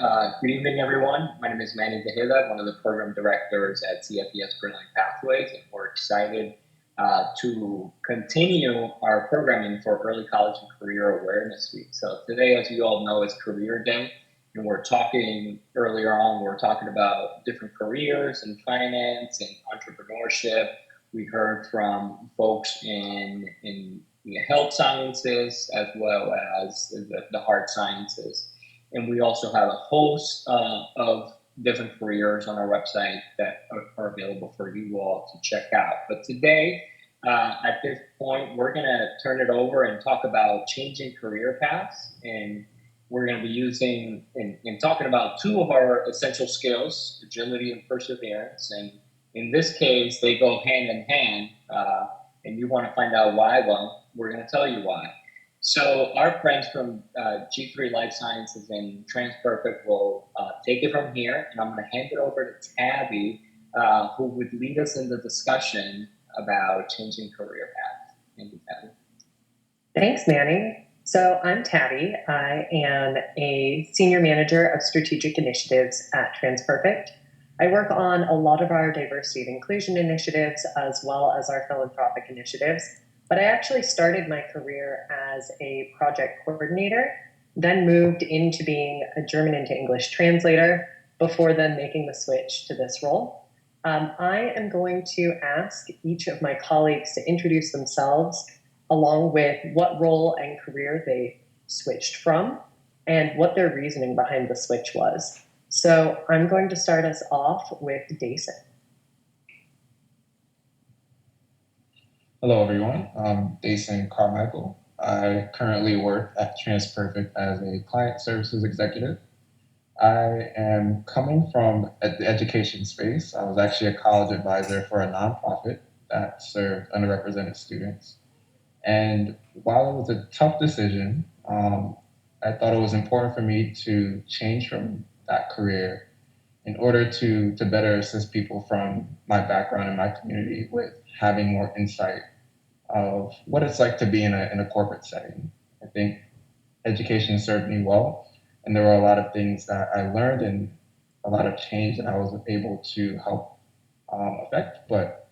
Good evening, everyone. My name is Manny Tejeda, one of the program directors at CFES Brilliant Pathways, and we're excited to continue our programming for Early College and Career Awareness Week. So today, as you all know, is Career Day, and we're talking about different careers in finance and entrepreneurship. We heard from folks in the health sciences as well as the hard sciences. And we also have a host of different careers on our website that are available for you all to check out. But today, at this point, we're going to turn it over and talk about changing career paths. And we're going to be using and talking about two of our essential skills, agility and perseverance. And in this case, they go hand in hand. And you want to find out why? Well, we're going to tell you why. So our friends from G3 Life Sciences and TransPerfect will take it from here, and I'm going to hand it over to Tabby, who would lead us in the discussion about changing career paths. Thank you, Tabby. Thanks, Manny. So I'm Tabby. I am a senior manager of strategic initiatives at TransPerfect. I work on a lot of our diversity and inclusion initiatives as well as our philanthropic initiatives. But I actually started my career as a project coordinator, then moved into being a German into English translator before then making the switch to this role. I am going to ask each of my colleagues to introduce themselves along with what role and career they switched from and what their reasoning behind the switch was. So I'm going to start us off with Dason. Hello, everyone. I'm Dason Carmichael. I currently work at TransPerfect as a client services executive. I am coming from the education space. I was actually a college advisor for a nonprofit that served underrepresented students. And while it was a tough decision, I thought it was important for me to change from that career in order to better assist people from my background and my community with having more insight of what it's like to be in a corporate setting. I think education served me well, and there were a lot of things that I learned and a lot of change that I was able to help affect. But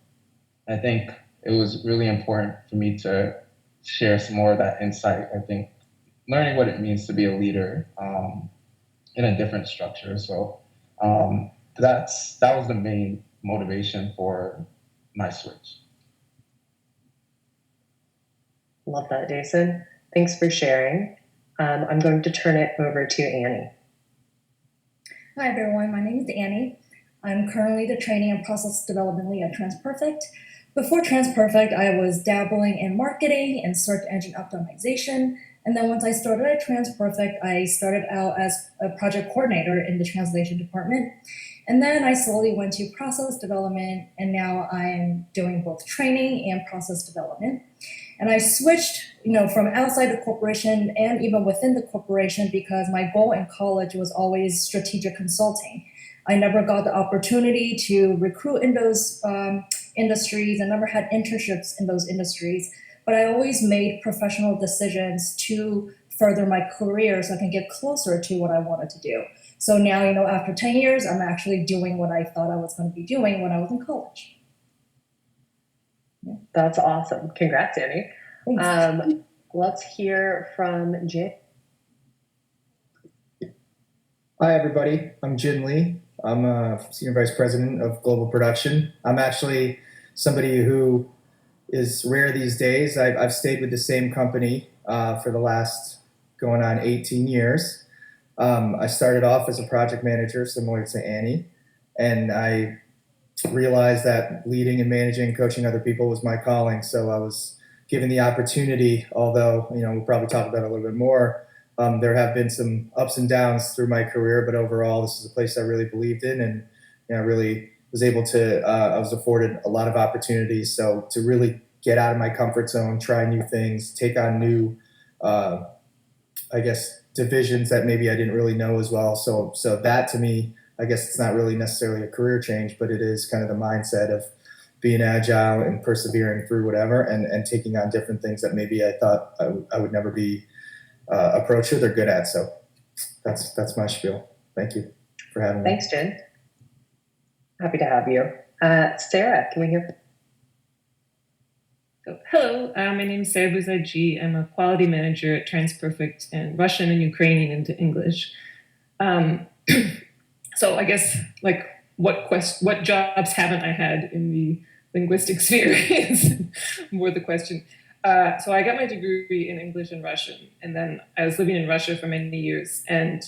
I think it was really important for me to share some more of that insight. I think learning what it means to be a leader in a different structure. So that was the main motivation for my switch. Love that, Dason. Thanks for sharing. I'm going to turn it over to Annie. Hi, everyone. My name is Annie. I'm currently the training and process development lead at TransPerfect. Before TransPerfect, I was dabbling in marketing and search engine optimization. And then once I started at TransPerfect, I started out as a project coordinator in the translation department. And then I slowly went to process development, and now I'm doing both training and process development. And I switched, from outside the corporation and even within the corporation because my goal in college was always strategic consulting. I never got the opportunity to recruit in those industries. I never had internships in those industries, but I always made professional decisions to further my career so I can get closer to what I wanted to do. So now, after 10 years, I'm actually doing what I thought I was going to be doing when I was in college. That's awesome. Congrats, Annie. Let's hear from Jin. Hi, everybody. I'm Jin Lee. I'm a Senior Vice President of Global Production. I'm actually somebody who is rare these days. I've stayed with the same company for the last going on 18 years. I started off as a project manager, similar to Annie, and I realized that leading and managing, coaching other people was my calling. So I was given the opportunity, although, we'll probably talk about it a little bit more. There have been some ups and downs through my career, but overall, this is a place I really believed in, and I really was able to, I was afforded a lot of opportunities. So to really get out of my comfort zone, try new things, take on new, divisions that maybe I didn't really know as well. So that to me, I guess it's not really necessarily a career change, but it is kind of the mindset of being agile and persevering through whatever and taking on different things that maybe I thought I would never be approached with or good at. So that's my spiel. Thank you for having me. Thanks, Jen. Happy to have you. Sarah, can we hear? So, hello, my name is Sarah Buzaji. I'm a quality manager at TransPerfect in Russian and Ukrainian into English. So I guess like what jobs haven't I had in the linguistic sphere is more the question. So I got my degree in English and Russian, and then I was living in Russia for many years. And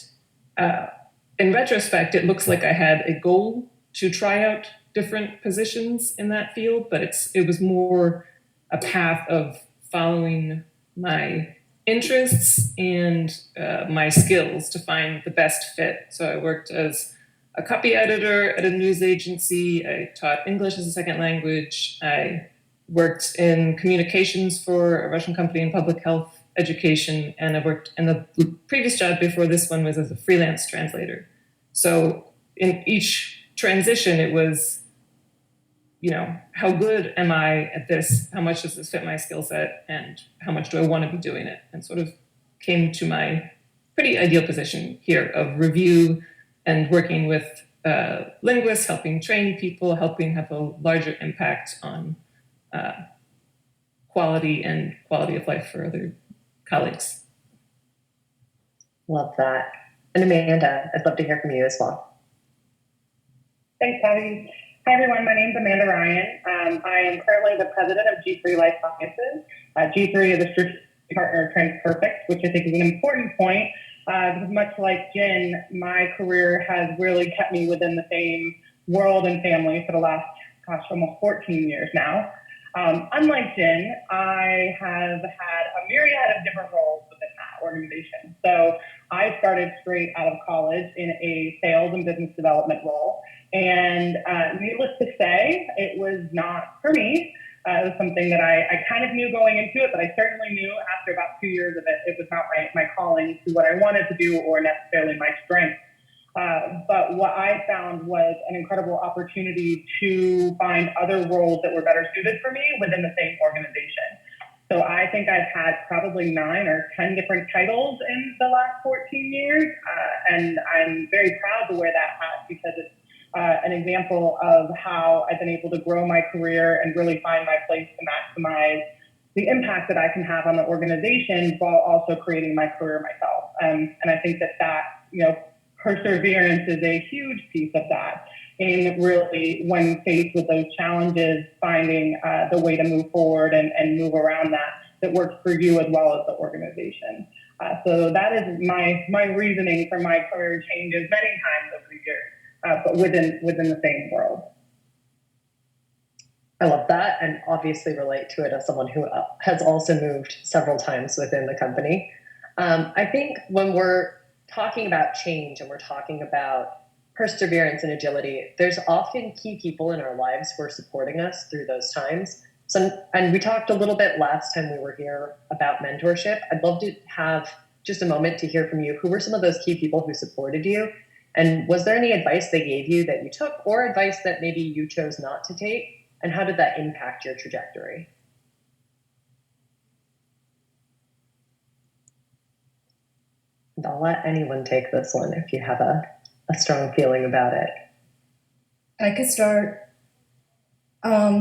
in retrospect, it looks like I had a goal to try out different positions in that field, but it was more a path of following my interests and my skills to find the best fit. So I worked as a copy editor at a news agency. I taught English as a second language. I worked in communications for a Russian company in public health education. And I worked in the previous job before this one was as a freelance translator. So in each transition, it was, how good am I at this? How much does this fit my skill set? And how much do I want to be doing it? And sort of came to my pretty ideal position here of review and working with linguists, helping train people, helping have a larger impact on quality of life for other colleagues. Love that. And Amanda, I'd love to hear from you as well. Thanks, Patty. Hi, everyone. My name is Amanda Ryan. I am currently the president of G3 Life Sciences. G3 is a strategic partner of TransPerfect, which I think is an important point. Because much like Jen, my career has really kept me within the same world and family for the last, almost 14 years now. Unlike Jen, I have had a myriad of different roles within that organization. So I started straight out of college in a sales and business development role. And needless to say, it was not for me. It was something that I kind of knew going into it, but I certainly knew after about 2 years of it, it was not my calling to what I wanted to do or necessarily my strength. But what I found was an incredible opportunity to find other roles that were better suited for me within the same organization. So I think I've had probably 9 or 10 different titles in the last 14 years. And I'm very proud to wear that hat because it's an example of how I've been able to grow my career and really find my place to maximize the impact that I can have on the organization while also creating my career myself. And I think that perseverance is a huge piece of that. And really, when faced with those challenges, finding the way to move forward and move around that works for you as well as the organization. So that is my reasoning for my career changes many times over the years. But within the same world. I love that and obviously relate to it as someone who has also moved several times within the company. I think when we're talking about change and we're talking about perseverance and agility, there's often key people in our lives who are supporting us through those times. And we talked a little bit last time we were here about mentorship. I'd love to have just a moment to hear from you. Who were some of those key people who supported you? And was there any advice they gave you that you took or advice that maybe you chose not to take? And how did that impact your trajectory? And I'll let anyone take this one if you have a strong feeling about it. I could start.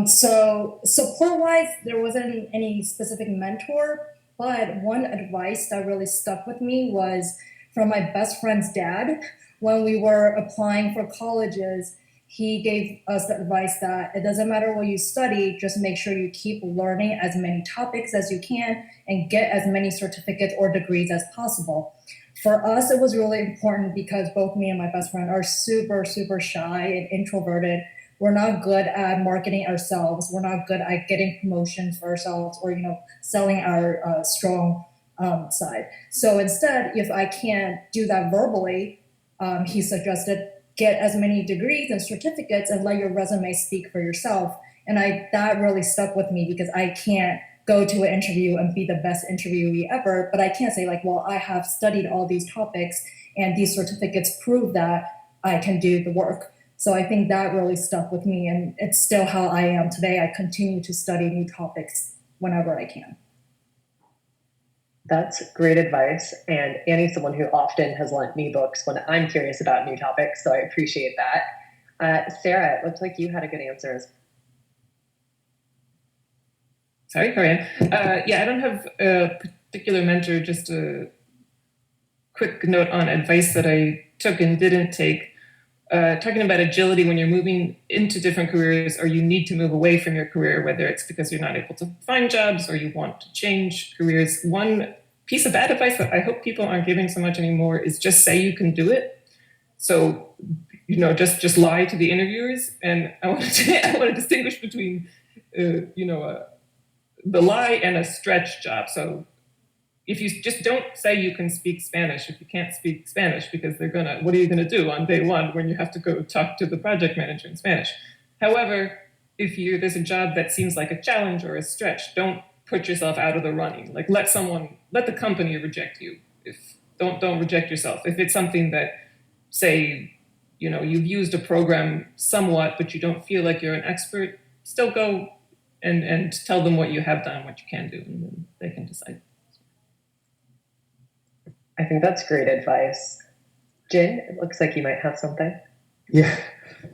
So support-wise, there wasn't any specific mentor, but one advice that really stuck with me was from my best friend's dad. When we were applying for colleges, he gave us the advice that it doesn't matter what you study, just make sure you keep learning as many topics as you can and get as many certificates or degrees as possible. For us, it was really important because both me and my best friend are super, super shy and introverted. We're not good at marketing ourselves. We're not good at getting promotions for ourselves or, selling our strong side. So instead, if I can't do that verbally, he suggested get as many degrees and certificates and let your resume speak for yourself. And that really stuck with me because I can't go to an interview and be the best interviewee ever, but I can't say I have studied all these topics and these certificates prove that I can do the work. So I think that really stuck with me, and it's still how I am today. I continue to study new topics whenever I can. That's great advice. And Annie's someone who often has lent me books when I'm curious about new topics, so I appreciate that. Sarah, it looks like you had a good answer. Sorry, Corinne. Yeah, I don't have a particular mentor, just a quick note on advice that I took and didn't take. Talking about agility when you're moving into different careers or you need to move away from your career, whether it's because you're not able to find jobs or you want to change careers. One piece of bad advice that I hope people aren't giving so much anymore is just say you can do it. So, just lie to the interviewers. And I want to distinguish between, the lie and a stretch job. So if you just don't say you can speak Spanish if you can't speak Spanish, because what are you gonna do on day one when you have to go talk to the project manager in Spanish? However, if there's a job that seems like a challenge or a stretch, don't put yourself out of the running. Like let the company reject you. Don't reject yourself. If it's something that, say, you've used a program somewhat, but you don't feel like you're an expert, still go and tell them what you have done, what you can do, and then they can decide. I think that's great advice. Jin, it looks like you might have something. Yeah,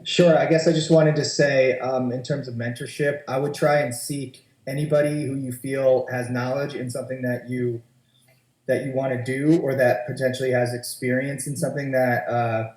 sure. I guess I just wanted to say, in terms of mentorship, I would try and seek anybody who you feel has knowledge in something that you want to do, or that potentially has experience in something that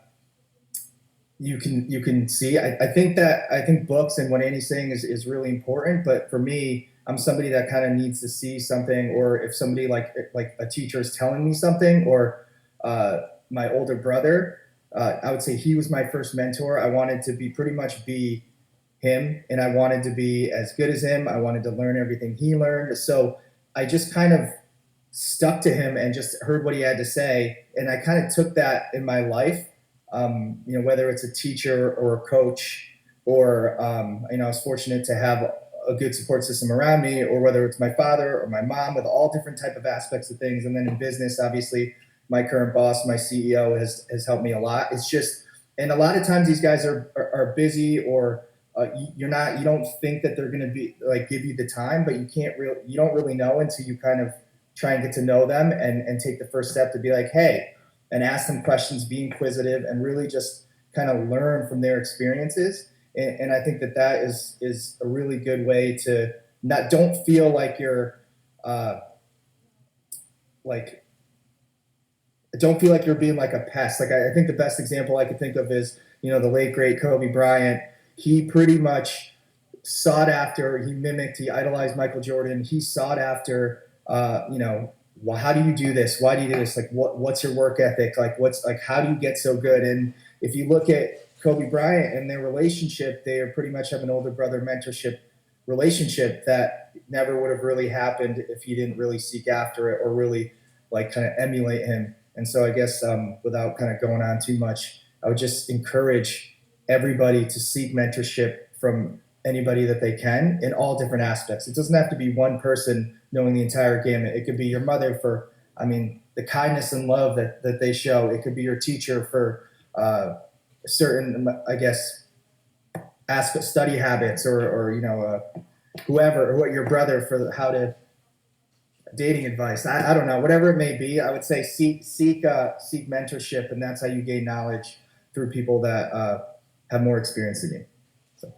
you can see. I think books and what Annie's saying is really important. But for me, I'm somebody that kind of needs to see something, or if somebody like a teacher is telling me something, or my older brother, I would say he was my first mentor. I wanted to pretty much be him, and I wanted to be as good as him. I wanted to learn everything he learned. So I just kind of stuck to him and just heard what he had to say, and I kind of took that in my life. Whether it's a teacher or a coach, or I was fortunate to have a good support system around me, or whether it's my father or my mom, with all different type of aspects of things. And then in business, obviously, my current boss, my CEO, has helped me a lot. It's just, and a lot of times these guys are busy, or you don't think that they're going to be like give you the time, but you don't really know until you kind of try and get to know them and take the first step to be like, hey, and ask them questions, be inquisitive, and really just kind of learn from their experiences. And I think that is a really good way to don't feel like you're don't feel like you're being like a pest. Like I think the best example I could think of is, the late great Kobe Bryant. He pretty much sought after, he mimicked, he idolized Michael Jordan. He sought after, well, how do you do this? Why do you do this? Like, what's your work ethic? Like, how do you get so good? And if you look at Kobe Bryant and their relationship, they pretty much have an older brother mentorship relationship that never would have really happened if he didn't really seek after it or really like kind of emulate him. And so I guess without kind of going on too much, I would just encourage everybody to seek mentorship from anybody that they can in all different aspects. It doesn't have to be one person knowing the entire gamut. It could be your mother for, the kindness and love that they show. It could be your teacher for certain, I guess, study habits, or whoever, or what your brother for how to dating advice. I don't know, whatever it may be. I would say seek mentorship, and that's how you gain knowledge through people that have more experience than you. So.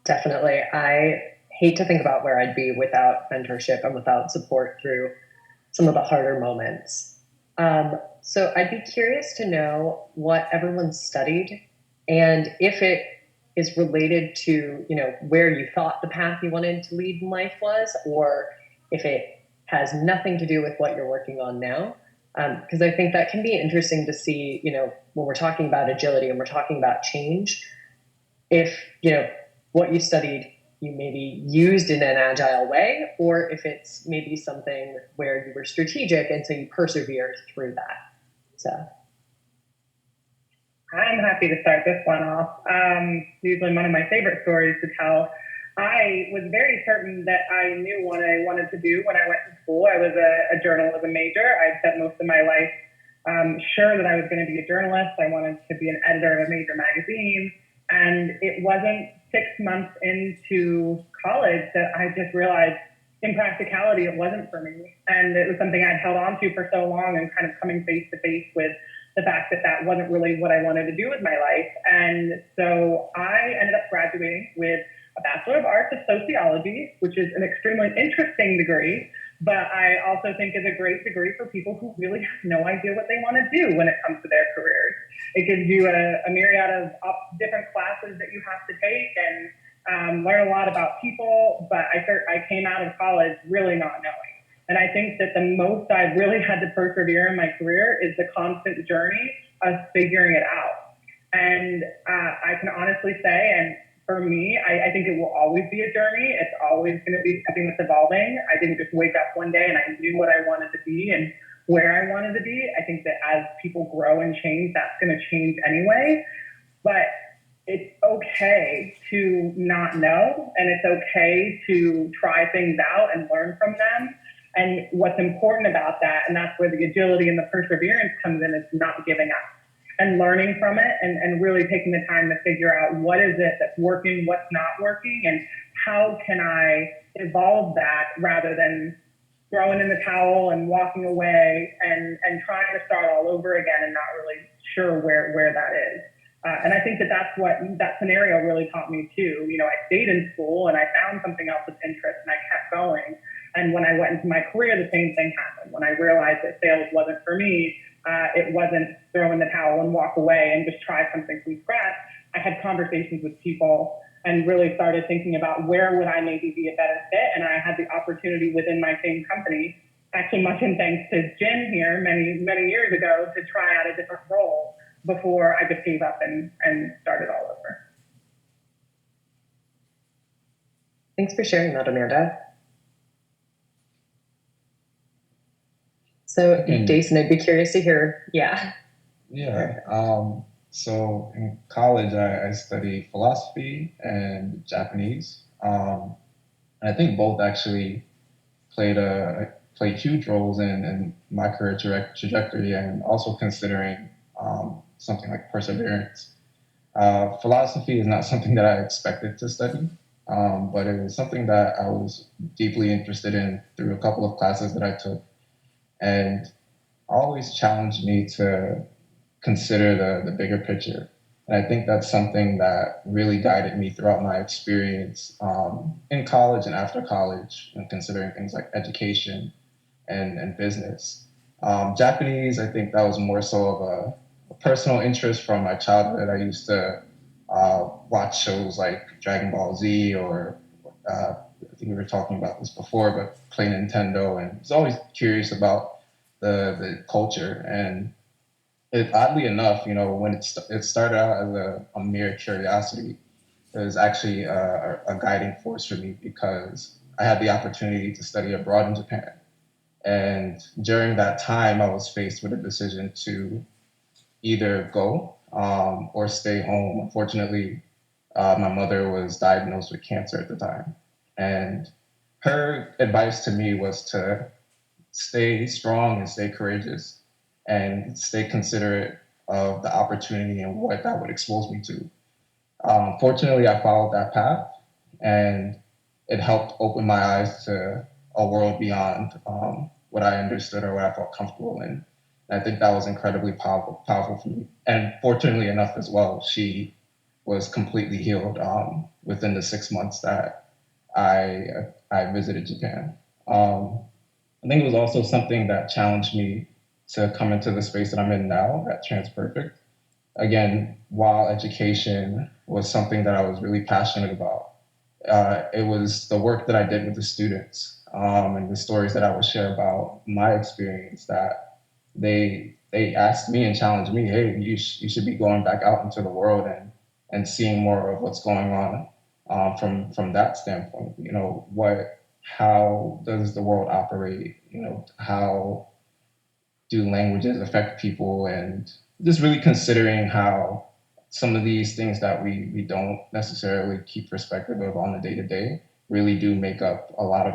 Definitely. I hate to think about where I'd be without mentorship and without support through some of the harder moments. So I'd be curious to know what everyone studied, and if it is related to, where you thought the path you wanted to lead in life was, or if it has nothing to do with what you're working on now. Because I think that can be interesting to see, when we're talking about agility and we're talking about change, if, what you studied you maybe used in an agile way, or if it's maybe something where you were strategic and so you persevered through that. So I'm happy to start this one off. Usually one of my favorite stories to tell. I was very certain that I knew what I wanted to do when I went to school. I was a journalism major. I'd spent most of my life sure that I was going to be a journalist. I wanted to be an editor of a major magazine. And it wasn't 6 months into college that I just realized in practicality, it wasn't for me. And it was something I'd held on to for so long, and kind of coming face to face with the fact that that wasn't really what I wanted to do with my life. And so I ended up graduating with a Bachelor of Arts of Sociology, which is an extremely interesting degree, but I also think is a great degree for people who really have no idea what they want to do when it comes to their careers. It gives you a myriad of different classes that you have to take, and learn a lot about people, but I came out of college really not knowing. And I think that the most I've really had to persevere in my career is the constant journey of figuring it out. And I can honestly say, and for me, I think it will always be a journey. It's always going to be something that's evolving. I didn't just wake up one day and I knew what I wanted to be and where I wanted to be. I think that as people grow and change, that's going to change anyway. But it's okay to not know, and it's okay to try things out and learn from them. And what's important about that, and that's where the agility and the perseverance comes in, is not giving up and learning from it, and really taking the time to figure out what is it that's working, what's not working, and how can I evolve that rather than throwing in the towel and walking away and trying to start all over again and not really sure where that is. And I think that that's what that scenario really taught me too. You know, I stayed in school and I found something else of interest and I kept going. And when I went into my career, the same thing happened. When I realized that sales wasn't for me, it wasn't throw in the towel and walk away and just try something from scratch. I had conversations with people and really started thinking about where would I maybe be a better fit. And I had the opportunity within my same company, actually much in thanks to Jen here many years ago, to try out a different role before I just gave up and started all over. Thanks for sharing that, Amanda. So, Jason, I'd be curious to hear. Yeah. So in college, I studied philosophy and Japanese. And I think both actually played huge roles in my career trajectory, and also considering something like perseverance. Philosophy is not something that I expected to study, but it was something that I was deeply interested in through a couple of classes that I took, and always challenged me to consider the bigger picture. And I think that's something that really guided me throughout my experience in college and after college, and considering things like education and business. Japanese, I think that was more so of a personal interest from my childhood. I used to watch shows like Dragon Ball Z, or I think we were talking about this before, but play Nintendo, and I was always curious about the culture. And oddly enough, you know, when it started out as a mere curiosity, it was actually a guiding force for me, because I had the opportunity to study abroad in Japan. And during that time, I was faced with a decision to either go or stay home. Unfortunately, my mother was diagnosed with cancer at the time. And her advice to me was to stay strong and stay courageous and stay considerate of the opportunity and what that would expose me to. Fortunately, I followed that path, and it helped open my eyes to a world beyond what I understood or what I felt comfortable in. And I think that was incredibly powerful for me. And fortunately enough as well, she was completely healed within the 6 months that I visited Japan. I think it was also something that challenged me to come into the space that I'm in now at TransPerfect. Again, while education was something that I was really passionate about, it was the work that I did with the students and the stories that I would share about my experience that they asked me and challenged me, hey, you should be going back out into the world and seeing more of what's going on from that standpoint. You know, how does the world operate? You know, how do languages affect people? And just really considering how some of these things that we don't necessarily keep perspective of on the day-to-day really do make up a lot of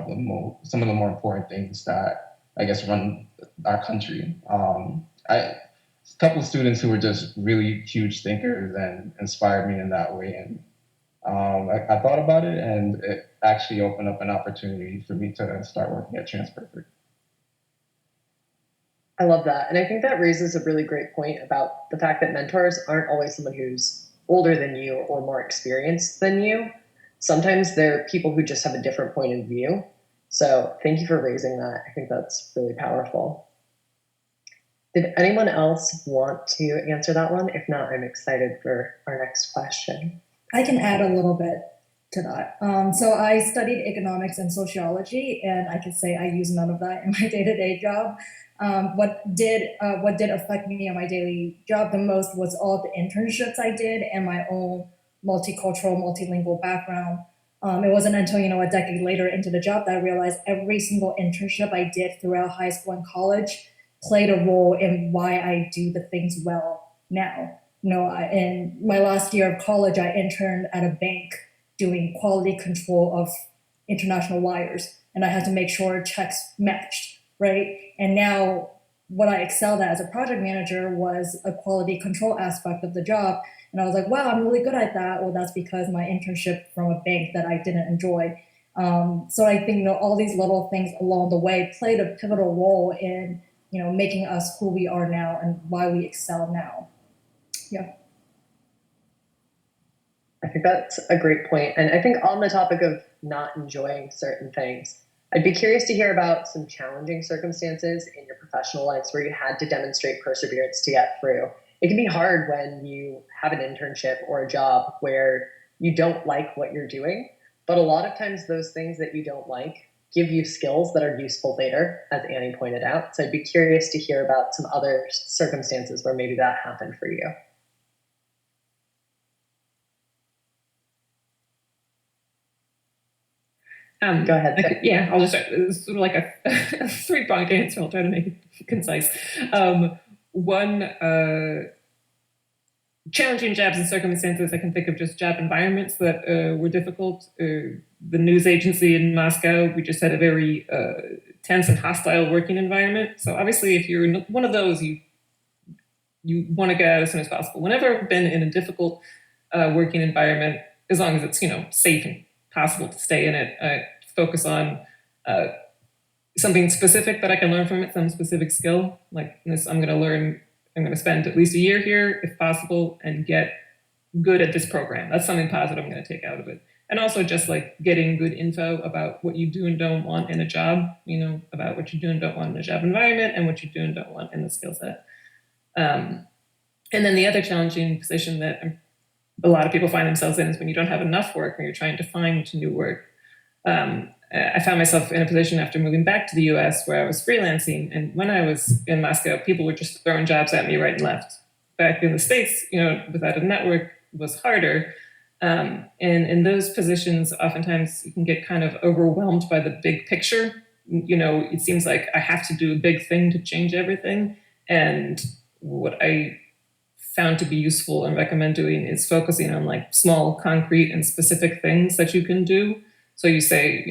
some of the more important things that I guess run our country. A couple of students who were just really huge thinkers and inspired me in that way. And I thought about it, and it actually opened up an opportunity for me to start working at TransPerfect. I love that. And I think that raises a really great point about the fact that mentors aren't always someone who's older than you or more experienced than you. Sometimes they're people who just have a different point of view. So thank you for raising that. I think that's really powerful. Did anyone else want to answer that one? If not, I'm excited for our next question. I can add a little bit to that. So I studied economics and sociology, and I can say I use none of that in my day-to-day job. What did affect me on my daily job the most was all the internships I did and my own multicultural, multilingual background. It wasn't until a decade later into the job that I realized every single internship I did throughout high school and college played a role in why I do the things well now. In my last year of college, I interned at a bank doing quality control of international wires, and I had to make sure checks matched, right? And now what I excelled at as a project manager was a quality control aspect of the job. And I was like, wow, I'm really good at that. Well, that's because my internship from a bank that I didn't enjoy. So I think all these little things along the way played a pivotal role in making us who we are now and why we excel now. Yeah. I think that's a great point. And I think on the topic of not enjoying certain things, I'd be curious to hear about some challenging circumstances in your professional lives where you had to demonstrate perseverance to get through. It can be hard when you have an internship or a job where you don't like what you're doing, but a lot of times those things that you don't like give you skills that are useful later, as Annie pointed out. So I'd be curious to hear about some other circumstances where maybe that happened for you. Go ahead. I'll just start. It's sort of like a three-pronged answer. I'll try to make it concise. One, challenging jobs and circumstances, I can think of just job environments that were difficult. The news agency in Moscow, we just had a very tense and hostile working environment. So obviously, if you're in one of those, you want to get out as soon as possible. Whenever I've been in a difficult working environment, as long as it's safe and possible to stay in it, I focus on something specific that I can learn from it, some specific skill. Like this, I'm going to spend at least a year here, if possible, and get good at this program. That's something positive I'm going to take out of it. And also just like getting good info about what you do and don't want in a job, about what you do and don't want in a job environment and what you do and don't want in the skill set. And then the other challenging position that a lot of people find themselves in is when you don't have enough work or you're trying to find new work. I found myself in a position after moving back to the US where I was freelancing. And when I was in Moscow, people were just throwing jobs at me right and left. Back in the States, without a network was harder. And in those positions, oftentimes you can get kind of overwhelmed by the big picture. It seems like I have to do a big thing to change everything. And what I found to be useful and recommend doing is focusing on like small, concrete, and specific things that you can do. So you say,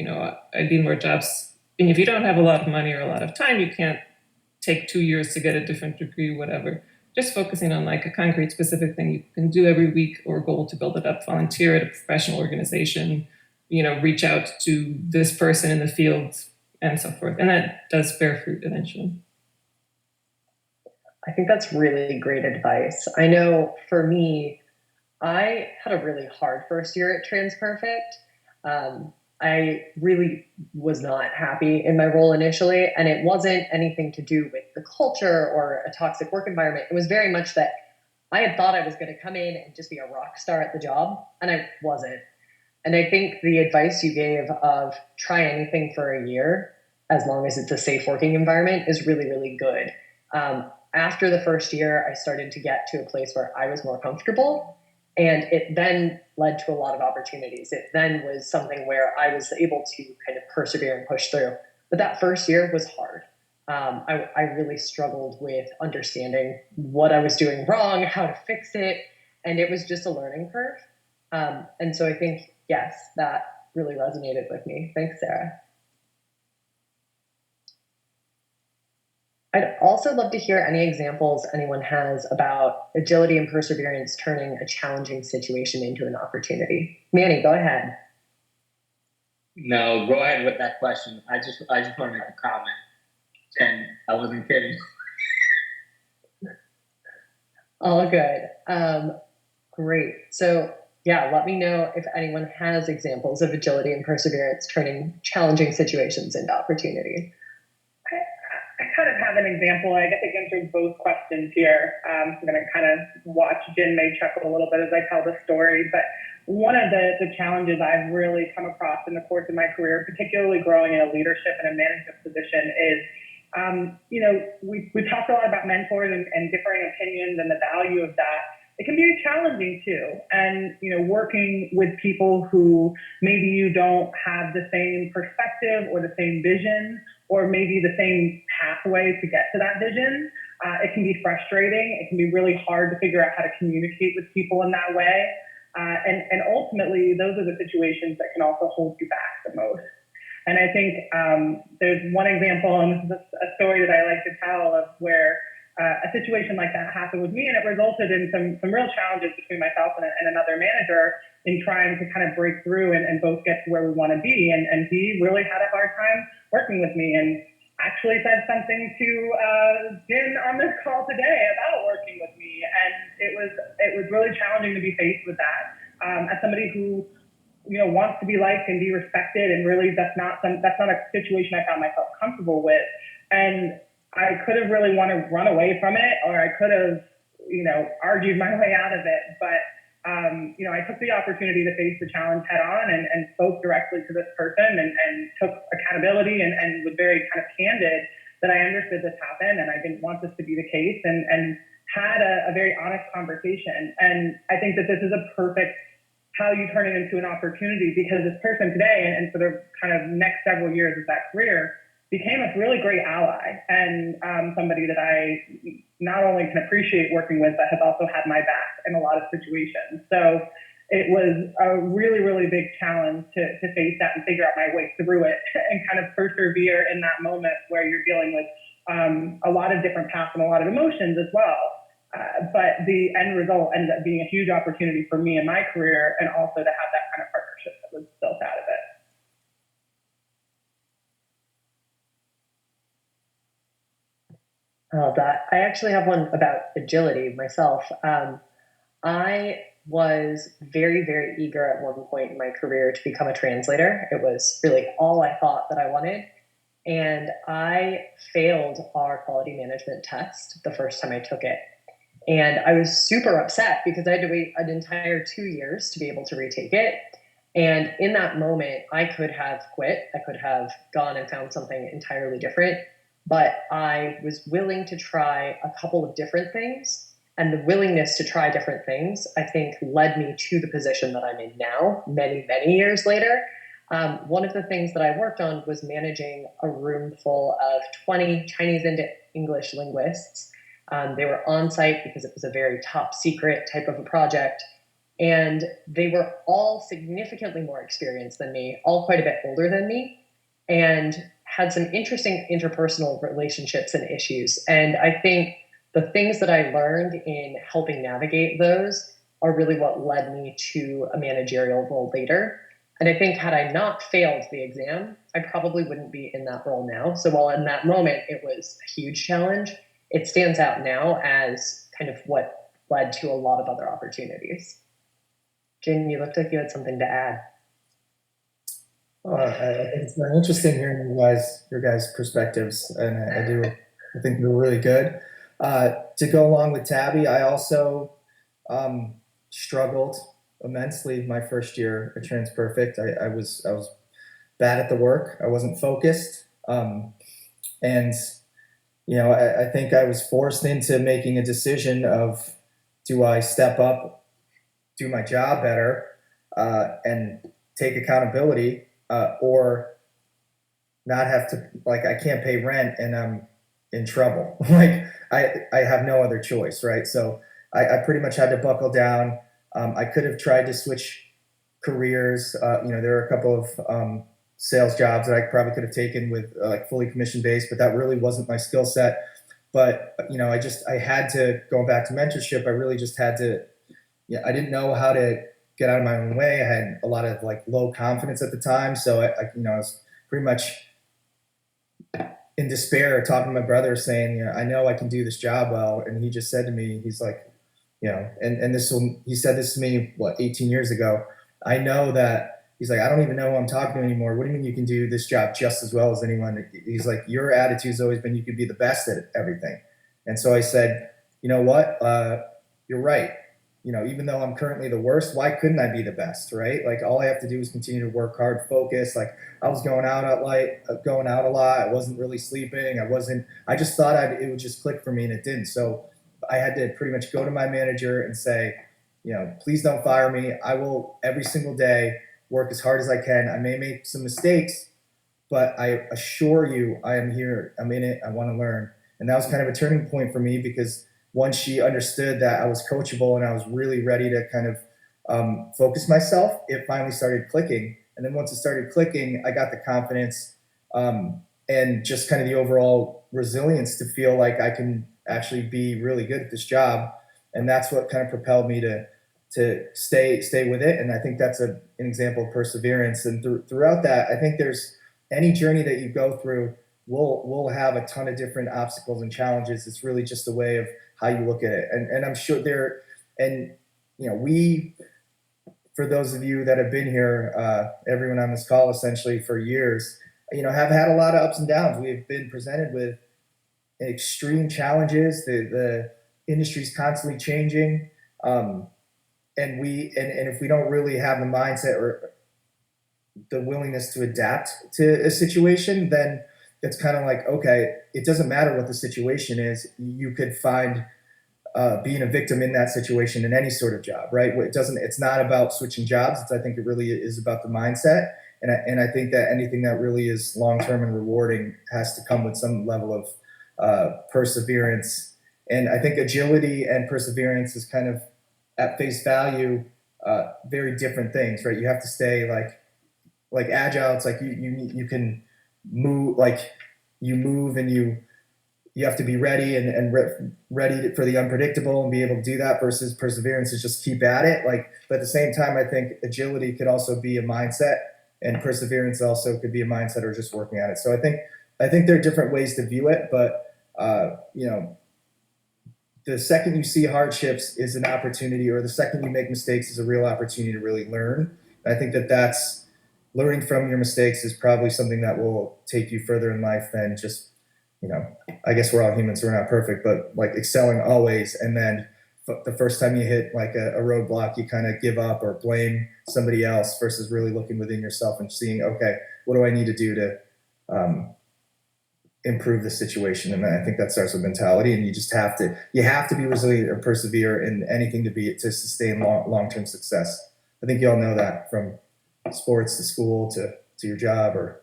I need more jobs. And if you don't have a lot of money or a lot of time, you can't take 2 years to get a different degree, whatever. Just focusing on like a concrete, specific thing you can do every week or goal to build it up, volunteer at a professional organization, reach out to this person in the field and so forth. And that does bear fruit eventually. I think that's really great advice. I know for me, I had a really hard first year at TransPerfect. I really was not happy in my role initially, and it wasn't anything to do with the culture or a toxic work environment. It was very much that I had thought I was going to come in and just be a rock star at the job, and I wasn't. And I think the advice you gave of try anything for a year, as long as it's a safe working environment, is really, really good. After the first year, I started to get to a place where I was more comfortable, and it then led to a lot of opportunities. It then was something where I was able to kind of persevere and push through. But that first year was hard. I really struggled with understanding what I was doing wrong, how to fix it, and it was just a learning curve. And so I think, yes, that really resonated with me. Thanks, Sarah. I'd also love to hear any examples anyone has about agility and perseverance turning a challenging situation into an opportunity. Manny, go ahead. No, go ahead with that question. I just want to make a comment. And I wasn't kidding. All good. Great. So, yeah, let me know if anyone has examples of agility and perseverance turning challenging situations into opportunity. I kind of have an example. I guess I answered both questions here. I'm going to kind of watch Jen may chuckle a little bit as I tell the story. But one of the challenges I've really come across in the course of my career, particularly growing in a leadership and a management position, is we talked a lot about mentors and differing opinions and the value of that. It can be challenging too. And, working with people who maybe you don't have the same perspective or the same vision or maybe the same pathway to get to that vision, it can be frustrating. It can be really hard to figure out how to communicate with people in that way. And ultimately, those are the situations that can also hold you back the most. And I think there's one example, and this is a story that I like to tell, of where a situation like that happened with me, and it resulted in some real challenges between myself and another manager in trying to kind of break through and both get to where we want to be. And he really had a hard time working with me, and actually said something to Jen on this call today about working with me. And it was really challenging to be faced with that. As somebody who wants to be liked and be respected, and really that's not a situation I found myself comfortable with. And I could have really wanted to run away from it, or I could have, argued my way out of it. But I took the opportunity to face the challenge head on and spoke directly to this person and took accountability and was very kind of candid that I understood this happened and I didn't want this to be the case, and had a very honest conversation. And I think that this is a perfect how you turn it into an opportunity, because this person today and for the kind of next several years of that career became a really great ally and somebody that I not only can appreciate working with, but has also had my back in a lot of situations. So it was a really, really big challenge to face that and figure out my way through it and kind of persevere in that moment where you're dealing with a lot of different paths and a lot of emotions as well. But the end result ended up being a huge opportunity for me in my career, and also to have that kind of partnership that was built out of it. I actually have one about agility myself. I was very, very eager at one point in my career to become a translator. It was really all I thought that I wanted. And I failed our quality management test the first time I took it. And I was super upset because I had to wait an entire 2 years to be able to retake it. And in that moment, I could have quit. I could have gone and found something entirely different. But I was willing to try a couple of different things. And the willingness to try different things, I think, led me to the position that I'm in now, many, many years later. One of the things that I worked on was managing a room full of 20 Chinese English linguists. They were on site because it was a very top secret type of a project. And they were all significantly more experienced than me, all quite a bit older than me, and had some interesting interpersonal relationships and issues. And I think the things that I learned in helping navigate those are really what led me to a managerial role later. And I think had I not failed the exam, I probably wouldn't be in that role now. So while in that moment it was a huge challenge, it stands out now as kind of what led to a lot of other opportunities. Jane, you looked like you had something to add. I think it's very interesting hearing your guys' perspectives, and I think they're really good. To go along with Tabby, I also struggled immensely my first year at TransPerfect. I was bad at the work. I wasn't focused, and I think I was forced into making a decision of, do I step up, do my job better, and take accountability, or not have to, I can't pay rent and I'm in trouble. I have no other choice, right? So I pretty much had to buckle down. I could have tried to switch careers. There are a couple of sales jobs that I probably could have taken with fully commission based, but that really wasn't my skill set. But I had to, going back to mentorship, I really just had to. Yeah, I didn't know how to get out of my own way. I had a lot of like low confidence at the time, so I was pretty much in despair, talking to my brother, saying, I know I can do this job well, and he just said to me, he's like, he said this to me 18 years ago. I know that he's like, I don't even know who I'm talking to anymore. What do you mean you can do this job just as well as anyone? He's like, your attitude's always been you could be the best at everything. And so I said, you know what? You're right. Even though I'm currently the worst, why couldn't I be the best, right? Like all I have to do is continue to work hard, focus. Like I was going out a lot. I wasn't really sleeping. I just thought it would just click for me, and it didn't. So I had to pretty much go to my manager and say, please don't fire me. I will every single day work as hard as I can. I may make some mistakes, but I assure you I am here. I'm in it. I want to learn. And that was kind of a turning point for me, because once she understood that I was coachable and I was really ready to kind of focus myself, it finally started clicking. And then once it started clicking, I got the confidence and just kind of the overall resilience to feel like I can actually be really good at this job. And that's what kind of propelled me to stay with it. And I think that's an example of perseverance. And throughout that, I think there's any journey that you go through will have a ton of different obstacles and challenges. It's really just a way of how you look at it. And I'm sure we, for those of you that have been here, everyone on this call essentially for years, have had a lot of ups and downs. We've been presented with extreme challenges. The industry's constantly changing. And if we don't really have the mindset or the willingness to adapt to a situation, then it's kind of like, okay, it doesn't matter what the situation is. You could find being a victim in that situation in any sort of job, right? It's not about switching jobs. I think it really is about the mindset. And I think that anything that really is long-term and rewarding has to come with some level of perseverance. And I think agility and perseverance is kind of at face value, very different things, right? You have to stay like agile. It's like you can move, like you move and you have to be ready and ready for the unpredictable and be able to do that, versus perseverance is just keep at it. But at the same time, I think agility could also be a mindset, and perseverance also could be a mindset or just working at it. So I think there are different ways to view it, but the second you see hardships is an opportunity, or the second you make mistakes is a real opportunity to really learn. And I think that's learning from your mistakes is probably something that will take you further in life than just, I guess we're all humans, so we're not perfect, but like excelling always. And then the first time you hit like a roadblock, you kind of give up or blame somebody else, versus really looking within yourself and seeing, okay, what do I need to do to improve the situation? And I think that starts with mentality, and you have to be resilient or persevere in anything to sustain long-term success. I think you all know that, from sports to school to your job or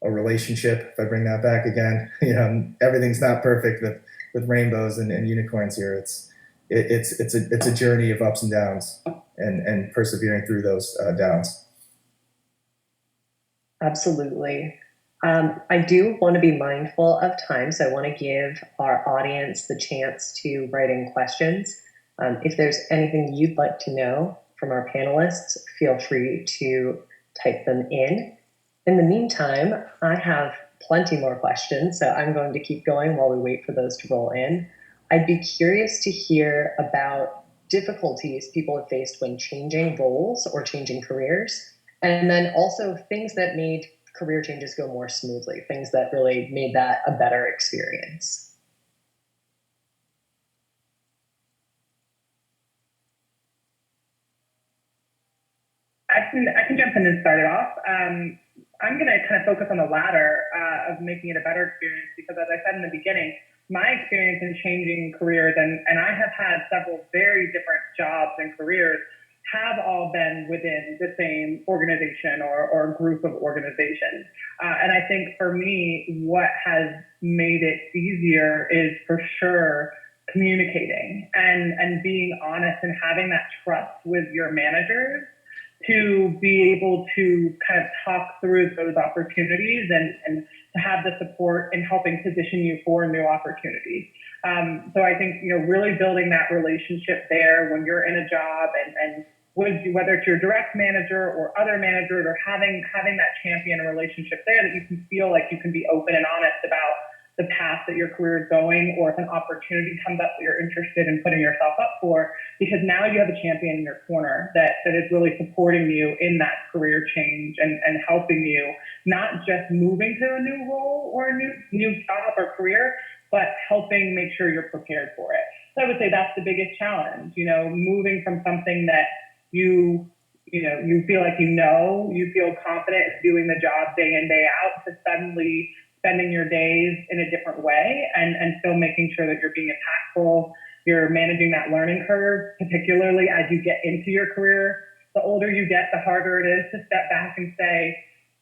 a relationship. If I bring that back again, everything's not perfect with rainbows and unicorns here. It's a journey of ups and downs, and persevering through those downs. Absolutely. I do want to be mindful of time, so I want to give our audience the chance to write in questions. If there's anything you'd like to know from our panelists, feel free to type them in. In the meantime, I have plenty more questions, so I'm going to keep going while we wait for those to roll in. I'd be curious to hear about difficulties people have faced when changing roles or changing careers, and then also things that made career changes go more smoothly, things that really made that a better experience. I can jump in and start it off. I'm going to kind of focus on the latter of making it a better experience, because as I said in the beginning, my experience in changing careers, and I have had several very different jobs and careers, have all been within the same organization or group of organizations. And I think for me, what has made it easier is for sure communicating and being honest and having that trust with your managers to be able to kind of talk through those opportunities and to have the support in helping position you for new opportunities. So I think, really building that relationship there when you're in a job and whether it's your direct manager or other managers, or having that champion relationship there, that you can feel like you can be open and honest about the path that your career is going, or if an opportunity comes up that you're interested in putting yourself up for, because now you have a champion in your corner that is really supporting you in that career change and helping you, not just moving to a new role or a new job or career, but helping make sure you're prepared for it. So I would say that's the biggest challenge, moving from something that you feel like you feel confident doing the job day in, day out, to suddenly spending your days in a different way and still making sure that you're being impactful, you're managing that learning curve, particularly as you get into your career. The older you get, the harder it is to step back and say,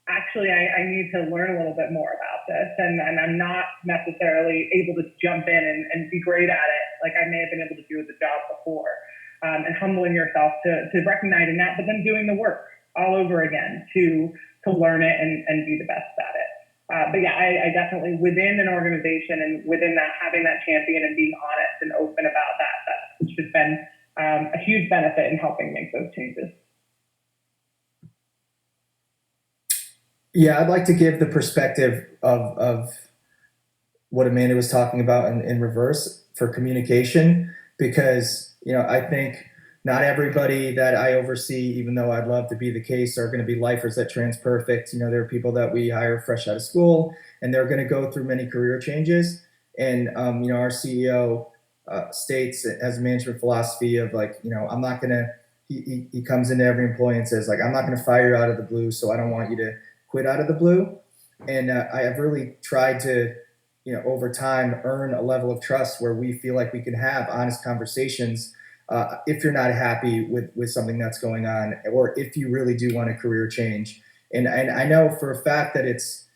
actually, I need to learn a little bit more about this. And I'm not necessarily able to jump in and be great at it like I may have been able to do with the job before. And humbling yourself to recognizing that, but then doing the work all over again to learn it and be the best at it. But yeah, I definitely, within an organization and within that, having that champion and being honest and open about that's just been a huge benefit in helping make those changes. Yeah, I'd like to give the perspective of what Amanda was talking about in reverse for communication, because I think not everybody that I oversee, even though I'd love to be the case, are going to be lifers at TransPerfect. There are people that we hire fresh out of school, and they're going to go through many career changes. And our CEO states, has a management philosophy of I'm not going to. He comes into every employee and says I'm not going to fire you out of the blue, so I don't want you to quit out of the blue. And I have really tried to, over time, earn a level of trust where we feel like we can have honest conversations. If you're not happy with something that's going on, or if you really do want a career change. And I know for a fact that it's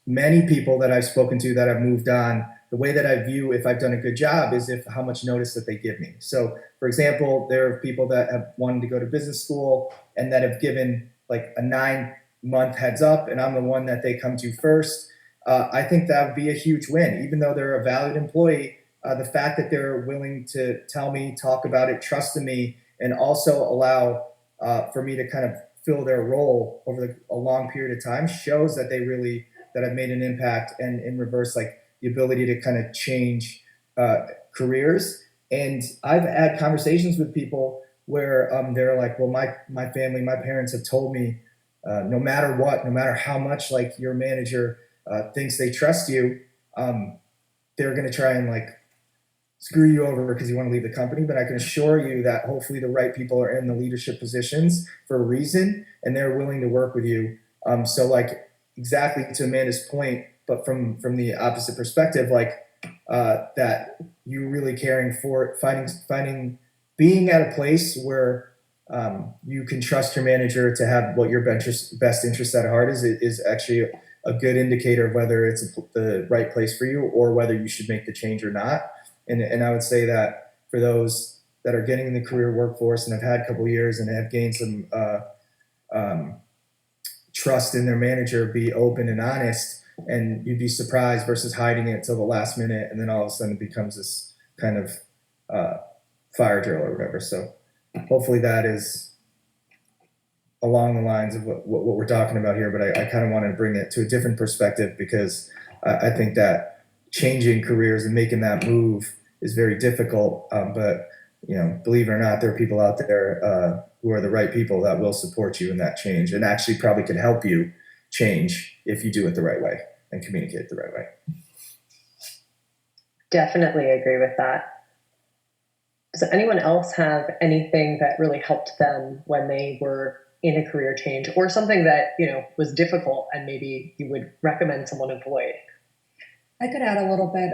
many people that I've spoken to that have moved on, the way that I view if I've done a good job is how much notice that they give me. So, for example, there are people that have wanted to go to business school and that have given like a 9-month heads up, and I'm the one that they come to first. I think that would be a huge win, even though they're a valued employee. The fact that they're willing to tell me, talk about it, trust in me, and also allow for me to kind of fill their role over a long period of time shows that that I've made an impact. And in reverse, like the ability to kind of change careers. And I've had conversations with people where they're like, well, my family, my parents have told me no matter what, no matter how much like your manager thinks they trust you, they're going to try and like screw you over because you want to leave the company. But I can assure you that hopefully the right people are in the leadership positions for a reason, and they're willing to work with you. So like exactly to Amanda's point, but from the opposite perspective, like that you really caring for finding being at a place where you can trust your manager to have what your best interest at heart is actually a good indicator of whether it's the right place for you or whether you should make the change or not. And I would say that for those that are getting in the career workforce and have had a couple of years and have gained some trust in their manager, be open and honest, and you'd be surprised versus hiding it till the last minute, and then all of a sudden it becomes this kind of fire drill or whatever. So hopefully that is along the lines of what we're talking about here, but I kind of wanted to bring it to a different perspective because I think that changing careers and making that move is very difficult. But believe it or not, there are people out there who are the right people that will support you in that change and actually probably could help you change if you do it the right way and communicate the right way. Definitely agree with that. Does anyone else have anything that really helped them when they were in a career change, or something that was difficult and maybe you would recommend someone avoid? I could add a little bit.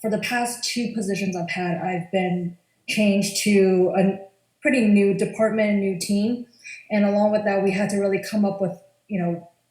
For the past 2 positions I've had, I've been changed to a pretty new department and new team. And along with that, we had to really come up with,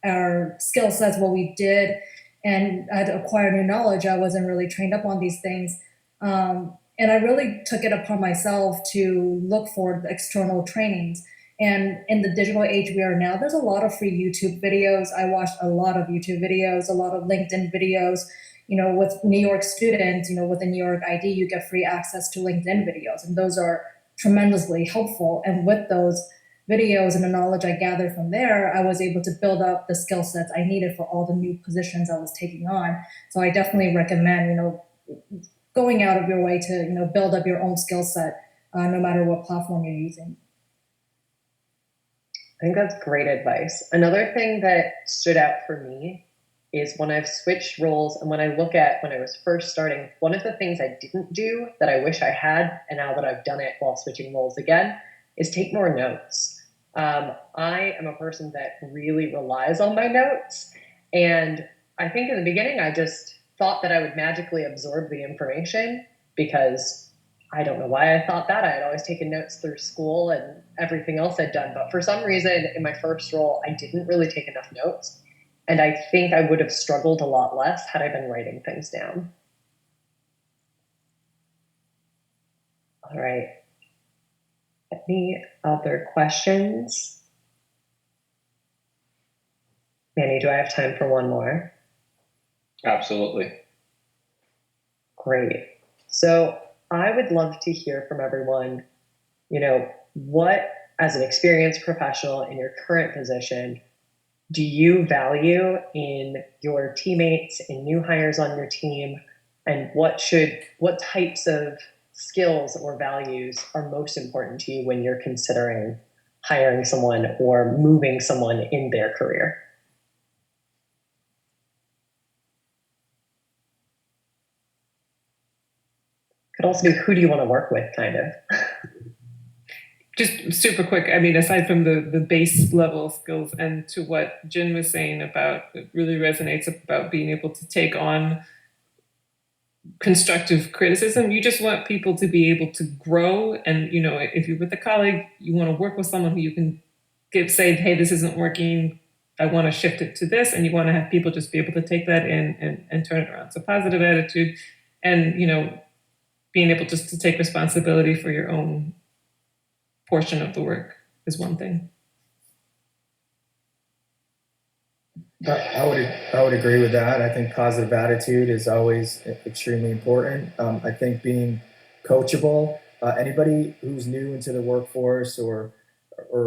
our skill sets, what we did, and I had to acquire new knowledge. I wasn't really trained up on these things. And I really took it upon myself to look for the external trainings. And in the digital age we are now, there's a lot of free YouTube videos. I watched a lot of YouTube videos, a lot of LinkedIn videos. With New York students, with a New York ID, you get free access to LinkedIn videos, and those are tremendously helpful. And with those videos and the knowledge I gathered from there, I was able to build up the skill sets I needed for all the new positions I was taking on. So I definitely recommend, going out of your way to, build up your own skill set, no matter what platform you're using. I think that's great advice. Another thing that stood out for me is when I've switched roles and when I look at when I was first starting, one of the things I didn't do that I wish I had, and now that I've done it while switching roles again, is take more notes. I am a person that really relies on my notes. And I think in the beginning, I just thought that I would magically absorb the information because I don't know why I thought that. I had always taken notes through school and everything else I'd done. But for some reason, in my first role, I didn't really take enough notes. And I think I would have struggled a lot less had I been writing things down. All right. Any other questions? Manny, do I have time for one more? Absolutely. Great. So I would love to hear from everyone, what, as an experienced professional in your current position, do you value in your teammates, in new hires on your team, and what types of skills or values are most important to you when you're considering hiring someone or moving someone in their career? Could also be who do you want to work with, kind of. Just super quick, I mean, aside from the base level skills, and to what Jen was saying about, it really resonates about being able to take on constructive criticism. You just want people to be able to grow. And, if you're with a colleague, you want to work with someone who you can say, hey, this isn't working. I want to shift it to this. And you want to have people just be able to take that in and turn it around. So positive attitude and, being able just to take responsibility for your own portion of the work is one thing. I would agree with that. I think positive attitude is always extremely important. I think being coachable, anybody who's new into the workforce or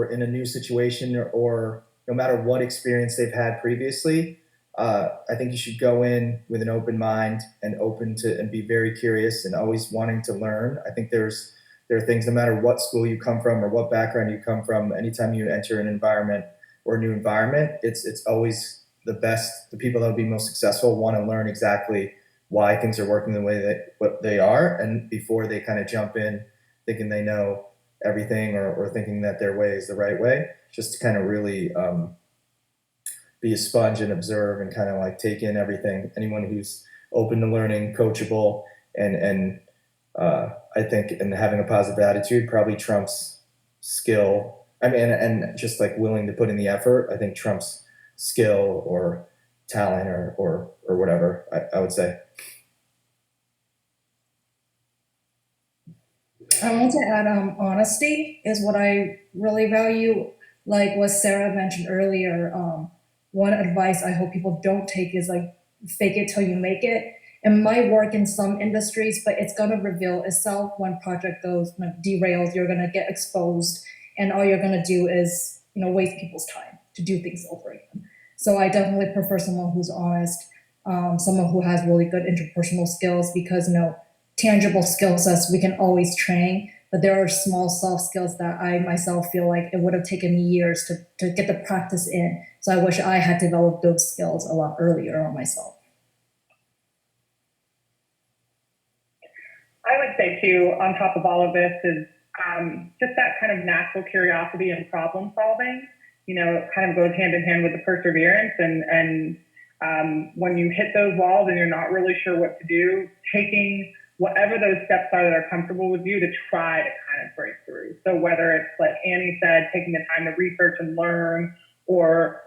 in a new situation or no matter what experience they've had previously, I think you should go in with an open mind and and be very curious and always wanting to learn. I think there are things, no matter what school you come from or what background you come from, anytime you enter an environment or a new environment, it's always the best. The people that will be most successful want to learn exactly why things are working the way that what they are, and before they kind of jump in thinking they know everything or thinking that their way is the right way, just to kind of really be a sponge and observe and kind of like take in everything. Anyone who's open to learning, coachable, and I think, and having a positive attitude probably trumps skill. I mean, and just like willing to put in the effort, I think trumps skill or talent or whatever, I would say. I want to add honesty is what I really value. Like what Sarah mentioned earlier, one advice I hope people don't take is like fake it till you make it. It might work in some industries, but it's going to reveal itself when project goes derails. You're going to get exposed, and all you're going to do is waste people's time to do things over again. So I definitely prefer someone who's honest, someone who has really good interpersonal skills, because tangible skill sets we can always train, but there are small soft skills that I myself feel like it would have taken me years to get the practice in. So I wish I had developed those skills a lot earlier on myself. I would say too, on top of all of this, is just that kind of natural curiosity and problem solving. It kind of goes hand in hand with the perseverance, and when you hit those walls and you're not really sure what to do, taking whatever those steps are that are comfortable with you to try to kind of break through. So whether it's like Annie said, taking the time to research and learn, or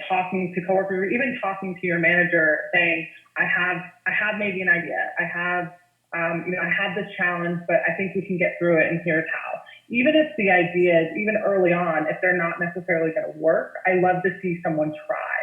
talking to coworkers, or even talking to your manager, saying, I have maybe an idea, I have this challenge, but I think we can get through it, and here's how. even if the ideas, even early on, if they're not necessarily going to work, I love to see someone try,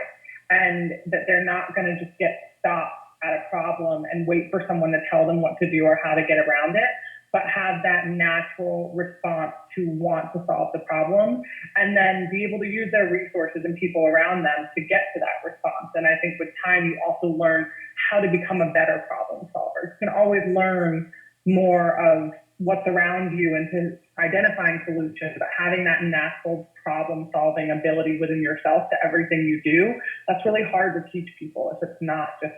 and that they're not going to just get stopped at a problem and wait for someone to tell them what to do or how to get around it, but have that natural response to want to solve the problem, and then be able to use their resources and people around them to get to that response. And I think with time, you also learn how to become a better problem solver. You can always learn more of what's around you and to identifying solutions, but having that natural problem solving ability within yourself to everything you do, that's really hard to teach people if it's not just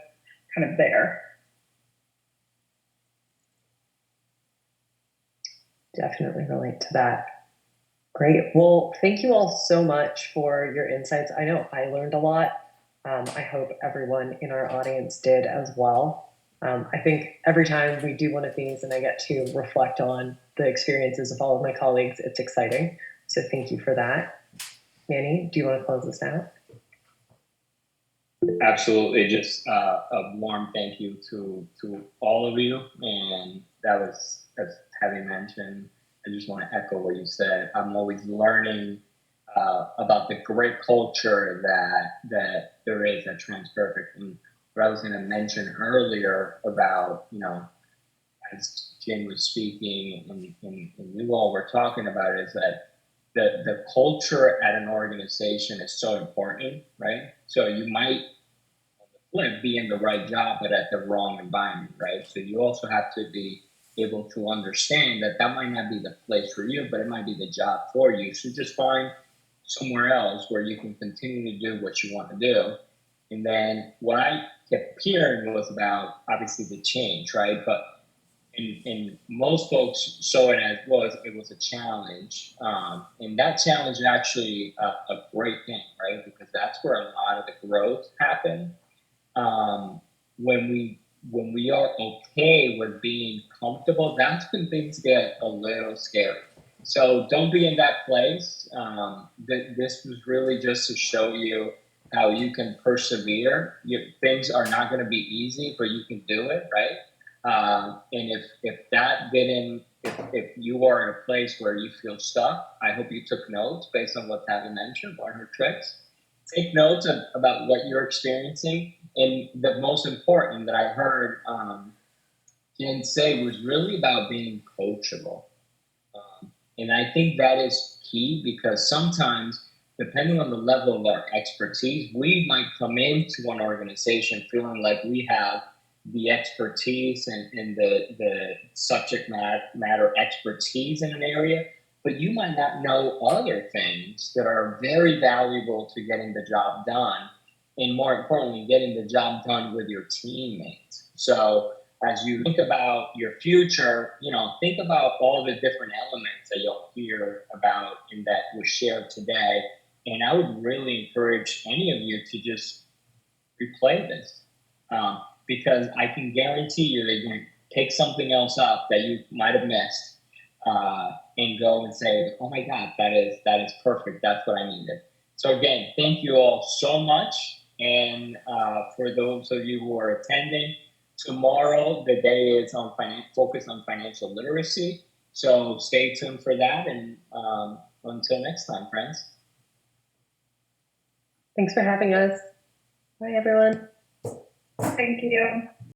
kind of there. Definitely relate to that. Great. Well, thank you all so much for your insights. I know I learned a lot. I hope everyone in our audience did as well. I think every time we do one of these and I get to reflect on the experiences of all of my colleagues, it's exciting. So thank you for that. Manny, do you want to close this out? Absolutely. Just a warm thank you to all of you. And that was, as Tabby mentioned, I just want to echo what you said. I'm always learning about the great culture that there is at TransPerfect. And what I was going to mention earlier about, as Jim was speaking and you all were talking about, is that the culture at an organization is so important, right? So you might be in the right job, but at the wrong environment, right? So you also have to be able to understand that might not be the place for you, but it might be the job for you. So just find somewhere else where you can continue to do what you want to do. And then what I kept hearing was about obviously the change, right? But in most folks saw it as it was a challenge. And that challenge is actually a great thing, right? Because that's where a lot of the growth happened. When we are okay with being comfortable, that's when things get a little scary. So don't be in that place. This was really just to show you how you can persevere. Things are not going to be easy, but you can do it, right? And if you are in a place where you feel stuck, I hope you took notes based on what Tabby mentioned, what are her tricks. Take notes about what you're experiencing. And the most important that I heard Jen say was really about being coachable. And I think that is key, because sometimes, depending on the level of our expertise, we might come into an organization feeling like we have the expertise and the subject matter expertise in an area, but you might not know other things that are very valuable to getting the job done, and more importantly, getting the job done with your teammates. So as you think about your future, think about all the different elements that you'll hear about and that was shared today. And I would really encourage any of you to just replay this, because I can guarantee you that you're going to pick something else up that you might have missed, and go and say, oh my God, that is perfect. That's what I needed. So again, thank you all so much. And for those of you who are attending, tomorrow the day is on focus on financial literacy. So stay tuned for that. And until next time, friends. Thanks for having us. Bye, everyone. Thank you.